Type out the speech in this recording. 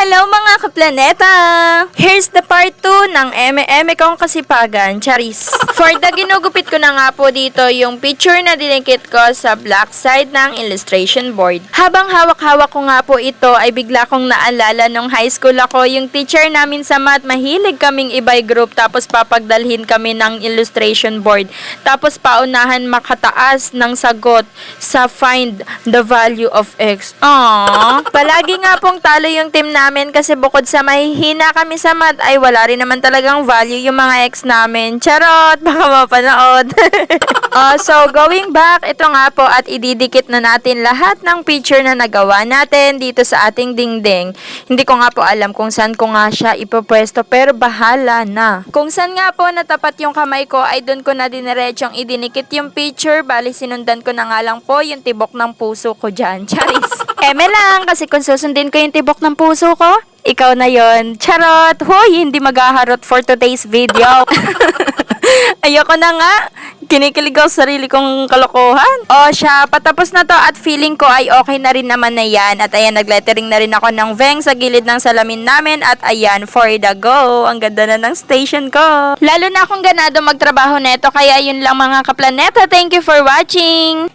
Hello mga kaplaneta! Here's the part 2 ng eme kong kasipagan, Charis. For the ginugupit ko na nga po dito yung picture na dinikit ko sa black side ng illustration board. Habang hawak-hawak ko nga po ito ay bigla kong naalala nung high school ako, yung teacher namin sa math, mahilig kaming ibay group tapos papagdalhin kami ng illustration board. Tapos paunahan makataas ng sagot sa find the value of x. Aww! Palagi nga pong talo yung team namin kasi bukod sa mahihina kami sa math ay wala rin naman talagang value yung mga ex namin. Charot! Baka mapanood. So going back, ito nga po at ididikit na natin lahat ng picture na nagawa natin dito sa ating dingding. Hindi ko nga po alam kung saan ko nga siya ipopwesto pero bahala na. Kung saan nga po natapat yung kamay ko ay doon ko na diniretsyong idinikit yung picture. Bali sinundan ko na nga lang po yung tibok ng puso ko dyan. Charis! Eme lang, kasi kung susundin ko yung tibok ng puso ko, ikaw na yon. Charot! Hoy, hindi maghaharot for today's video. Ayoko na nga. Kinikilig ako sa sarili kong kalokohan. O siya, patapos na to at feeling ko ay okay na rin naman na yan. At ayan, naglettering na rin ako ng Veng sa gilid ng salamin namin. At ayan, for the go. Ang ganda na ng station ko. Lalo na akong ganado magtrabaho neto. Kaya yun lang mga kaplaneta. Thank you for watching.